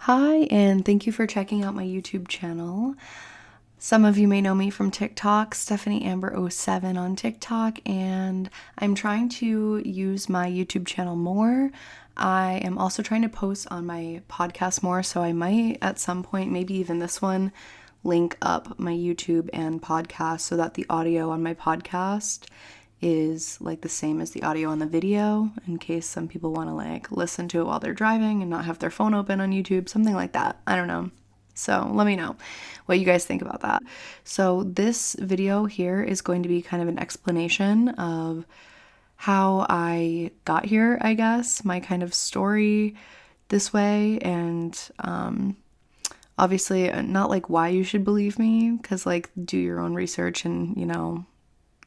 Hi, and thank you for checking out my YouTube channel. Some of you may know me from TikTok, Stephanie Amber 07 on TikTok, and I'm trying to use my YouTube channel more. I am also trying to post on my podcast more, so I might at some point, maybe even this one, link up my YouTube and podcast so that the audio on my podcast is like the same as the audio on the video in case some people want to like listen to it while they're driving and not have their phone open on YouTube, something like that. I don't know. So let me know what you guys think about that. So this video here is going to be kind of an explanation of how I got here, I guess, my kind of story this way, and obviously not like why you should believe me, because like do your own research and,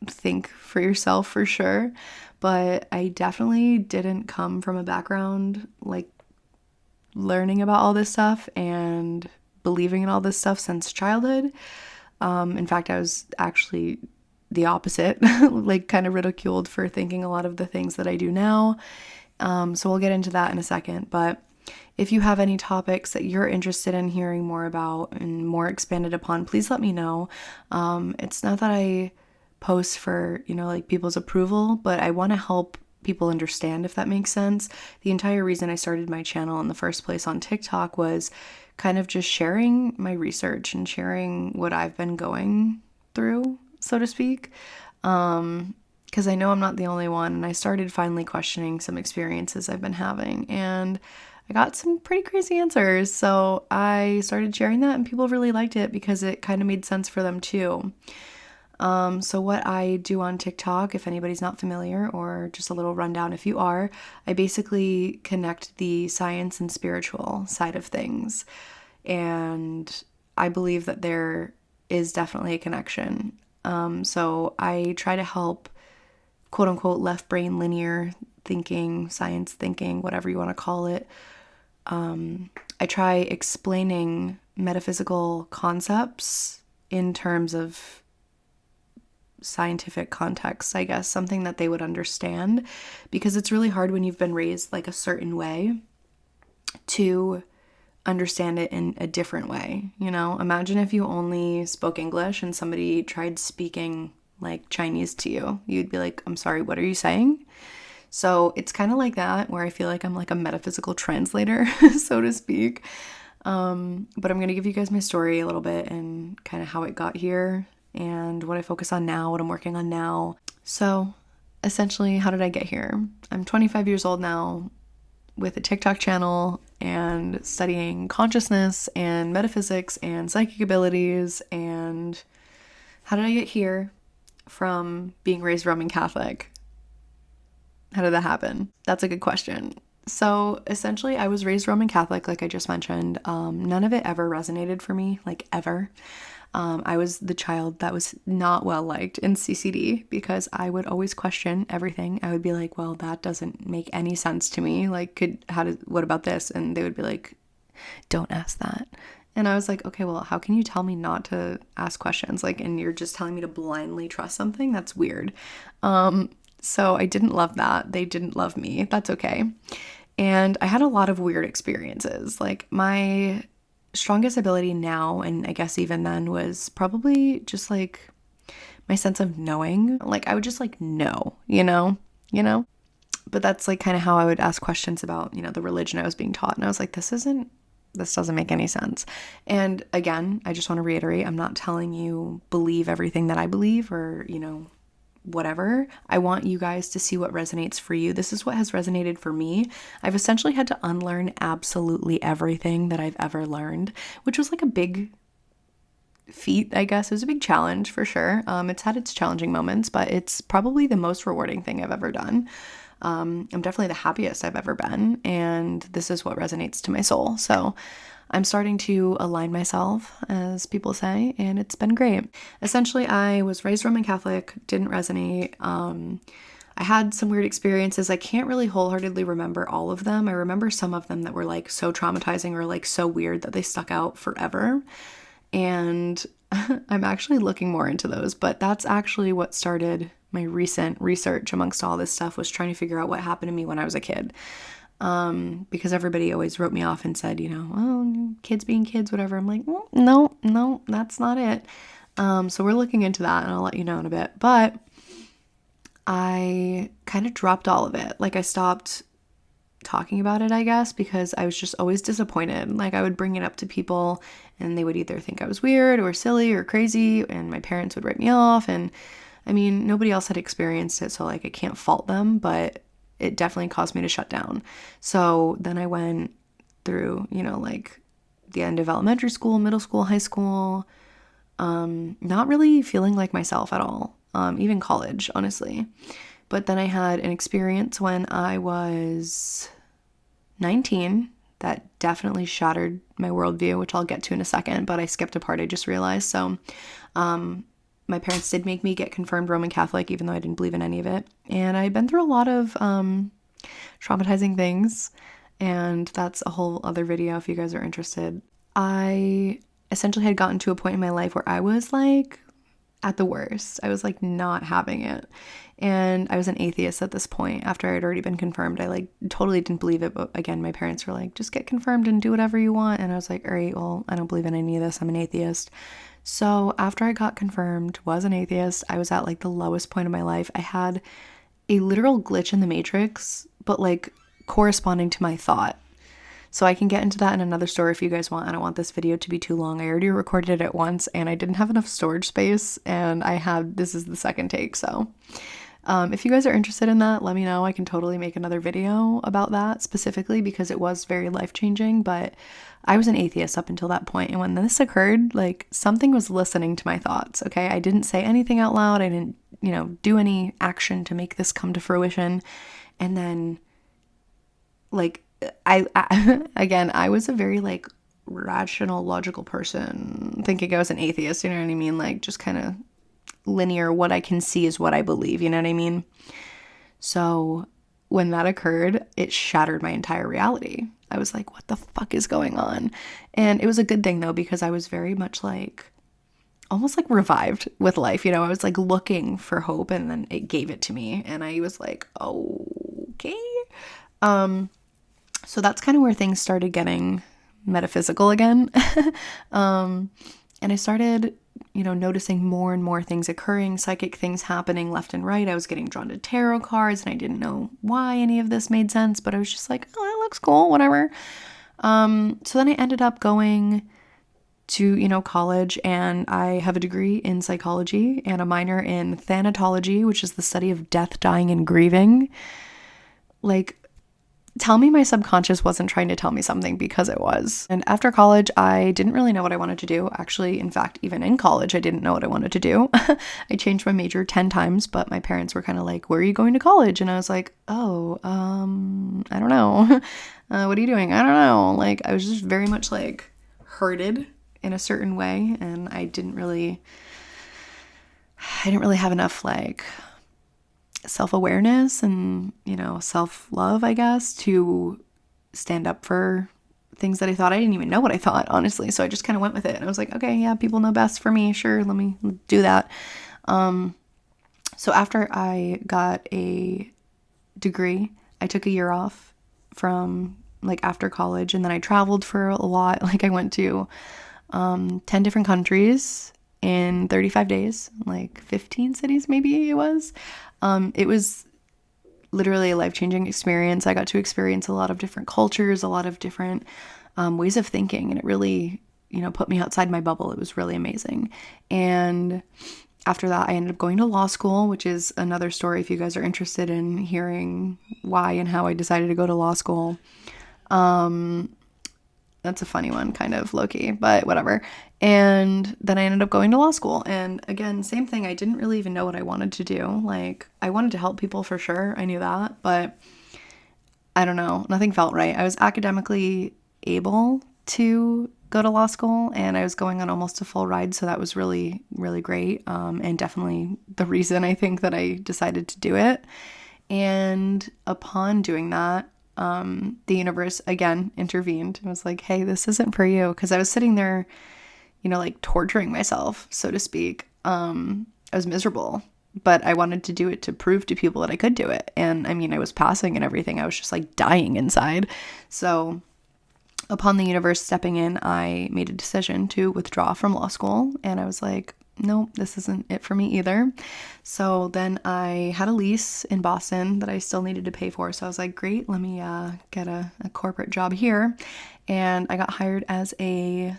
think for yourself for sure. But I definitely didn't come from a background like learning about all this stuff and believing in all this stuff since childhood. In fact, I was actually the opposite, like kind of ridiculed for thinking a lot of the things that I do now. So we'll get into that in a second. But if you have any topics that you're interested in hearing more about and more expanded upon, please let me know. It's not that I post for, like people's approval, but I want to help people understand, if that makes sense. The entire reason I started my channel in the first place on TikTok was kind of just sharing my research and sharing what I've been going through, so to speak. Because I know I'm not the only one, and I started finally questioning some experiences I've been having, and I got some pretty crazy answers. So I started sharing that, and people really liked it because it kind of made sense for them too. So what I do on TikTok, if anybody's not familiar, or just a little rundown if you are, I basically connect the science and spiritual side of things. And I believe that there is definitely a connection. So I try to help quote unquote left brain linear thinking, science thinking, whatever you want to call it. I try explaining metaphysical concepts in terms of scientific context, I guess, something that they would understand, because it's really hard when you've been raised like a certain way to understand it in a different way. Imagine if you only spoke English and somebody tried speaking like Chinese to you. You'd be like, I'm sorry, what are you saying? So it's kind of like that, where I feel like I'm like a metaphysical translator, so to speak. But I'm going to give you guys my story a little bit and kind of how it got here and what I focus on now, what I'm working on now. So essentially, how did I get here? I'm 25 years old now with a TikTok channel and studying consciousness and metaphysics and psychic abilities. And how did I get here from being raised Roman Catholic? How did that happen? That's a good question. So essentially, I was raised Roman Catholic, like I just mentioned. None of it ever resonated for me, like ever. I was the child that was not well liked in CCD because I would always question everything. I would be like, well, that doesn't make any sense to me. Like, what about this? And they would be like, don't ask that. And I was like, okay, well, how can you tell me not to ask questions? Like, and you're just telling me to blindly trust something? That's weird. So I didn't love that. They didn't love me. That's okay. And I had a lot of weird experiences. Like, my strongest ability now, and I guess even then, was probably just like my sense of knowing. Like, I would just like know, but that's like kind of how I would ask questions about, the religion I was being taught. And I was like, this doesn't make any sense. And again, I just want to reiterate, I'm not telling you believe everything that I believe or, whatever. I want you guys to see what resonates for you. This is what has resonated for me. I've essentially had to unlearn absolutely everything that I've ever learned, which was like a big feat, I guess. It was a big challenge for sure. It's had its challenging moments, but it's probably the most rewarding thing I've ever done. I'm definitely the happiest I've ever been, and this is what resonates to my soul. So I'm starting to align myself, as people say, and it's been great. Essentially, I was raised Roman Catholic, didn't resonate. I had some weird experiences. I can't really wholeheartedly remember all of them. I remember some of them that were like so traumatizing or like so weird that they stuck out forever. And I'm actually looking more into those, but that's actually what started my recent research amongst all this stuff, was trying to figure out what happened to me when I was a kid. because everybody always wrote me off and said, oh, kids being kids, whatever. I'm like, no, that's not it. So we're looking into that, and I'll let you know in a bit. But I kind of dropped all of it. Like, I stopped talking about it, I guess, because I was just always disappointed. Like, I would bring it up to people and they would either think I was weird or silly or crazy, and my parents would write me off. And I mean, nobody else had experienced it, so like I can't fault them, but it definitely caused me to shut down. So then I went through, like the end of elementary school, middle school, high school, not really feeling like myself at all, even college, honestly. But then I had an experience when I was 19 that definitely shattered my worldview, which I'll get to in a second, but I skipped a part I just realized. So my parents did make me get confirmed Roman Catholic, even though I didn't believe in any of it. And I'd been through a lot of traumatizing things, and that's a whole other video if you guys are interested. I essentially had gotten to a point in my life where I was like at the worst. I was like not having it. And I was an atheist at this point after I'd already been confirmed. I like totally didn't believe it. But again, my parents were like, just get confirmed and do whatever you want. And I was like, all right, well, I don't believe in any of this. I'm an atheist. So after I got confirmed, was an atheist, I was at like the lowest point of my life. I had a literal glitch in the matrix, but like corresponding to my thought. So I can get into that in another story if you guys want. I don't want this video to be too long. I already recorded it once and I didn't have enough storage space, and this is the second take. So if you guys are interested in that, let me know. I can totally make another video about that specifically because it was very life-changing, but I was an atheist up until that point. And when this occurred, like something was listening to my thoughts, okay? I didn't say anything out loud. I didn't, do any action to make this come to fruition. And then like I again, I was a very like rational, logical person thinking I was an atheist, you know what I mean? Like just kind of linear, what I can see is what I believe, you know what I mean? So when that occurred, it shattered my entire reality. I was like, what the fuck is going on? And it was a good thing though, because I was very much like, almost like revived with life, I was like looking for hope, and then it gave it to me, and I was like, okay. So that's kind of where things started getting metaphysical again. And I started, noticing more and more things occurring, psychic things happening left and right. I was getting drawn to tarot cards, and I didn't know why any of this made sense, but I was just like, oh, that looks cool, whatever. So then I ended up going to, college, and I have a degree in psychology and a minor in thanatology, which is the study of death, dying, and grieving. Like, tell me my subconscious wasn't trying to tell me something, because it was. And after college, I didn't really know what I wanted to do. Actually, in fact, even in college, I didn't know what I wanted to do. I changed my major 10 times, but my parents were kind of like, where are you going to college? And I was like, oh, I don't know. What are you doing? I don't know. Like, I was just very much like herded in a certain way, and I didn't really have enough like self-awareness and, self-love, I guess, to stand up for things that I thought. I didn't even know what I thought, honestly. So I just kind of went with it. And I was like, okay, yeah, people know best for me. Sure, let me do that. So after I got a degree, I took a year off from like after college, and then I traveled for a lot. Like I went to 10 different countries in 35 days, like 15 cities maybe it was. It was literally a life-changing experience. I got to experience a lot of different cultures, a lot of different ways of thinking, and it really, put me outside my bubble. It was really amazing. And after that, I ended up going to law school, which is another story if you guys are interested in hearing why and how I decided to go to law school. That's a funny one, kind of low-key, but whatever. And then I ended up going to law school. And again, same thing. I didn't really even know what I wanted to do. Like, I wanted to help people for sure. I knew that, but I don't know. Nothing felt right. I was academically able to go to law school, and I was going on almost a full ride. So that was really, really great. And definitely the reason I think that I decided to do it. And upon doing that, the universe again intervened and was like, hey, this isn't for you. Because I was sitting there, like torturing myself, so to speak. I was miserable but I wanted to do it to prove to people that I could do it. And I mean, I was passing and everything. I was just like dying inside. So upon the universe stepping in, I made a decision to withdraw from law school. And I was like, no, this isn't it for me either. So then I had a lease in Boston that I still needed to pay for. So I was like, great, let me get a corporate job here. And I got hired as a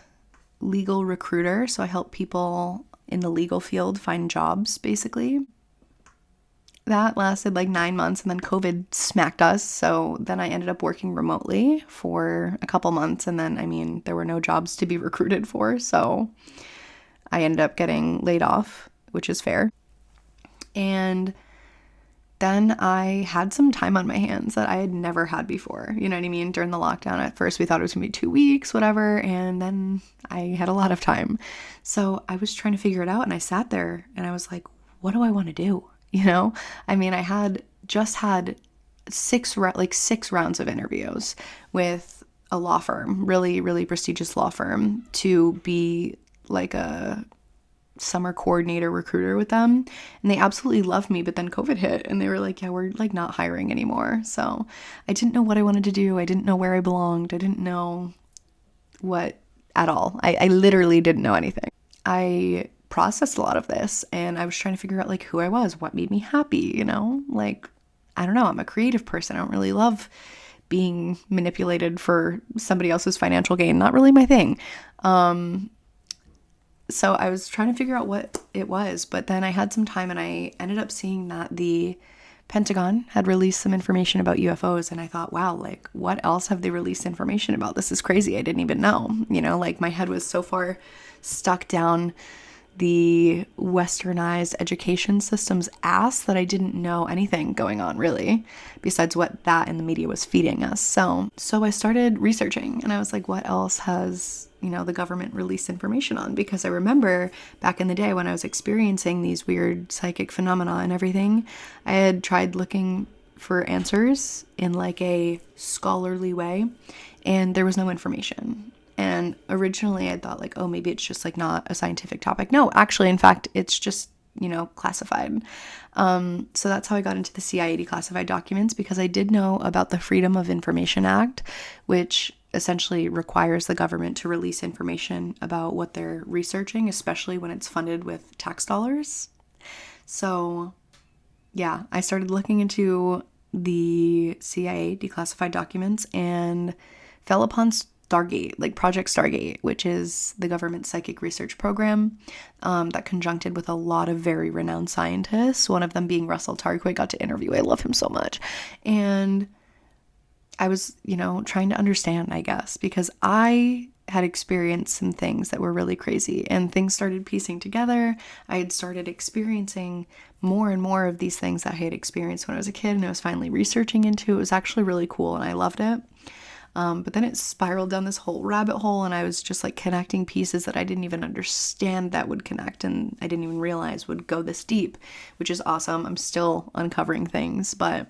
legal recruiter. So I help people in the legal field find jobs, basically. That lasted like 9 months, and then COVID smacked us. So then I ended up working remotely for a couple months. And then, I mean, there were no jobs to be recruited for. So I ended up getting laid off, which is fair. And then I had some time on my hands that I had never had before. You know what I mean? During the lockdown, at first we thought it was gonna be 2 weeks, whatever. And then I had a lot of time. So I was trying to figure it out, and I sat there and I was like, what do I want to do? You know, I mean, I had just had six rounds of interviews with a law firm, really, really prestigious law firm, to be like a summer coordinator recruiter with them. And they absolutely loved me, but then COVID hit and they were like, yeah, we're like not hiring anymore. So I didn't know what I wanted to do. I didn't know where I belonged. I didn't know what at all. I literally didn't know anything. I processed a lot of this, and I was trying to figure out like who I was, what made me happy, you know? Like, I don't know, I'm a creative person. I don't really love being manipulated for somebody else's financial gain. Not really my thing. So I was trying to figure out what it was, but then I had some time and I ended up seeing that the Pentagon had released some information about UFOs, and I thought, wow, like what else have they released information about? This is crazy. I didn't even know, you know, like my head was so far stuck down the westernized education system's ass that I didn't know anything going on really, besides what that and the media was feeding us. So I started researching, and I was like, what else has, you know, the government released information on? Because I remember back in the day when I was experiencing these weird psychic phenomena and everything, I had tried looking for answers in like a scholarly way, and there was no information. And originally I thought like, oh, maybe it's just like not a scientific topic. No, actually, in fact, it's just, you know, classified. So that's how I got into the CIA declassified documents, because I did know about the Freedom of Information Act, which essentially requires the government to release information about what they're researching, especially when it's funded with tax dollars. So yeah, I started looking into the CIA declassified documents and fell upon Stargate, like Project Stargate, which is the government's psychic research program that conjuncted with a lot of very renowned scientists, one of them being Russell Targ, who I got to interview. I love him so much. And I was, you know, trying to understand, I guess, because I had experienced some things that were really crazy, and things started piecing together. I had started experiencing more and more of these things that I had experienced when I was a kid, and I was finally researching into. It was actually really cool, and I loved it. But then it spiraled down this whole rabbit hole, and I was just like connecting pieces that I didn't even understand that would connect, and I didn't even realize would go this deep, which is awesome. I'm still uncovering things, but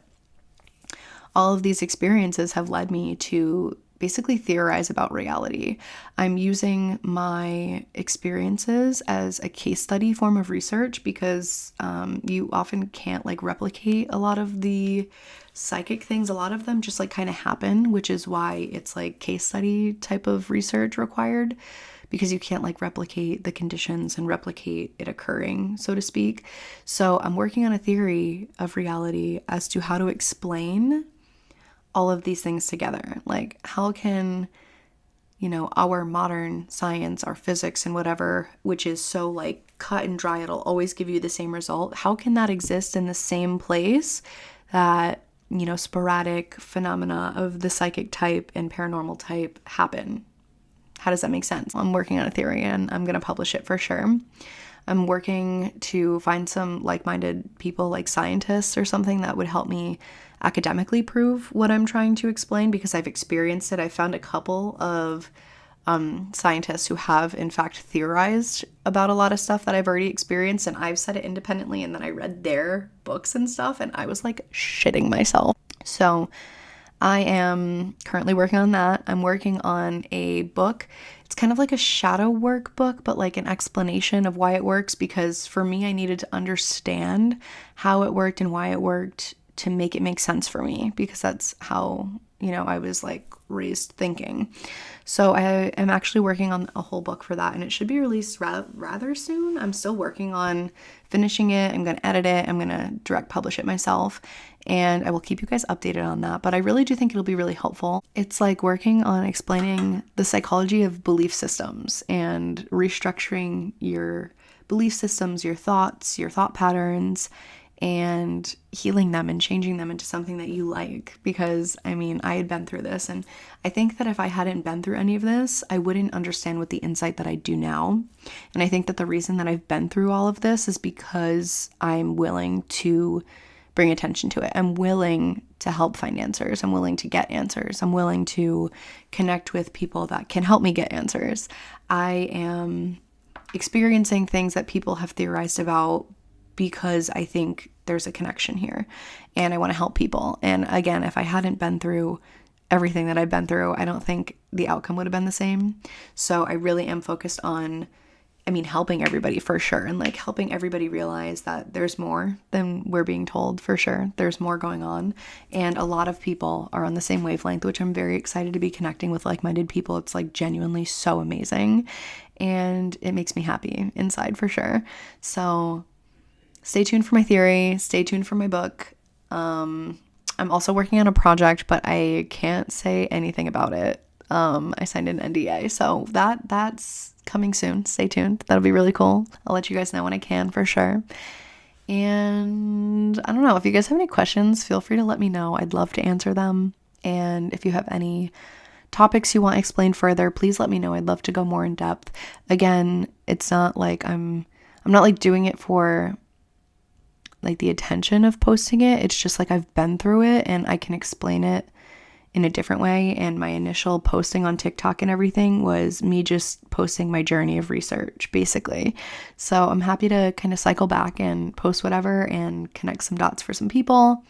all of these experiences have led me to basically theorize about reality. I'm using my experiences as a case study form of research, because you often can't like replicate a lot of the psychic things. A lot of them just like kind of happen, which is why it's like case study type of research required, because you can't like replicate the conditions and replicate it occurring, so to speak. So I'm working on a theory of reality as to how to explain all of these things together. Like, how can, you know, our modern science, our physics and whatever, which is so like cut and dry, it'll always give you the same result. How can that exist in the same place that, you know, sporadic phenomena of the psychic type and paranormal type happen? How does that make sense? I'm working on a theory, and I'm going to publish it for sure. I'm working to find some like-minded people, like scientists or something, that would help me academically prove what I'm trying to explain, because I've experienced it. I found a couple of scientists who have in fact theorized about a lot of stuff that I've already experienced, and I've said it independently, and then I read their books and stuff, and I was like shitting myself. So I am currently working on that. I'm working on a book. It's kind of like a shadow work book, but like an explanation of why it works, because for me, I needed to understand how it worked and why it worked to make it make sense for me, because that's how, I was like raised thinking. So I am actually working on a whole book for that, and it should be released rather soon. I'm still working on finishing it. I'm going to edit it. I'm going to direct publish it myself, and I will keep you guys updated on that. But I really do think it'll be really helpful. It's like working on explaining the psychology of belief systems and restructuring your belief systems, your thoughts, your thought patterns, and healing them and changing them into something that you like. Because I mean, I had been through this, and I think that if I hadn't been through any of this, I wouldn't understand what the insight that I do now. And I think that the reason that I've been through all of this is because I'm willing to bring attention to it. I'm willing to help find answers. I'm willing to get answers. I'm willing to connect with people that can help me get answers. I am experiencing things that people have theorized about because I think there's a connection here, and I want to help people. And again, if I hadn't been through everything that I've been through, I don't think the outcome would have been the same. So I really am focused on, helping everybody for sure, and like helping everybody realize that there's more than we're being told. For sure, there's more going on, and a lot of people are on the same wavelength, which I'm very excited to be connecting with like-minded people. It's like genuinely so amazing, and it makes me happy inside for sure. So stay tuned for my theory, stay tuned for my book. I'm also working on a project, but I can't say anything about it. I signed an NDA, so that's coming soon. Stay tuned. That'll be really cool. I'll let you guys know when I can for sure. And I don't know, if you guys have any questions, feel free to let me know. I'd love to answer them. And if you have any topics you want explained further, please let me know. I'd love to go more in depth. Again, it's not like I'm not like doing it for like the attention of posting it. It's just like I've been through it and I can explain it in a different way. And my initial posting on TikTok and everything was me just posting my journey of research, basically. So I'm happy to kind of cycle back and post whatever and connect some dots for some people.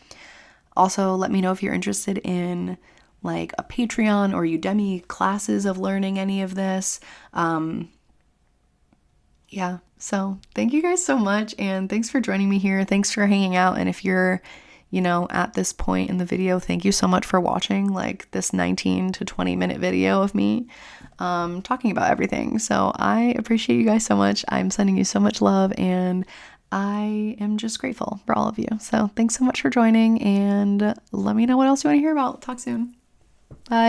Also, let me know if you're interested in like a Patreon or Udemy classes of learning any of this. Yeah, so thank you guys so much, and thanks for joining me here. Thanks for hanging out. And if you're, at this point in the video, thank you so much for watching like this 19 to 20 minute video of me talking about everything. So I appreciate you guys so much. I'm sending you so much love, and I am just grateful for all of you. So thanks so much for joining, and let me know what else you want to hear about. Talk soon. Bye.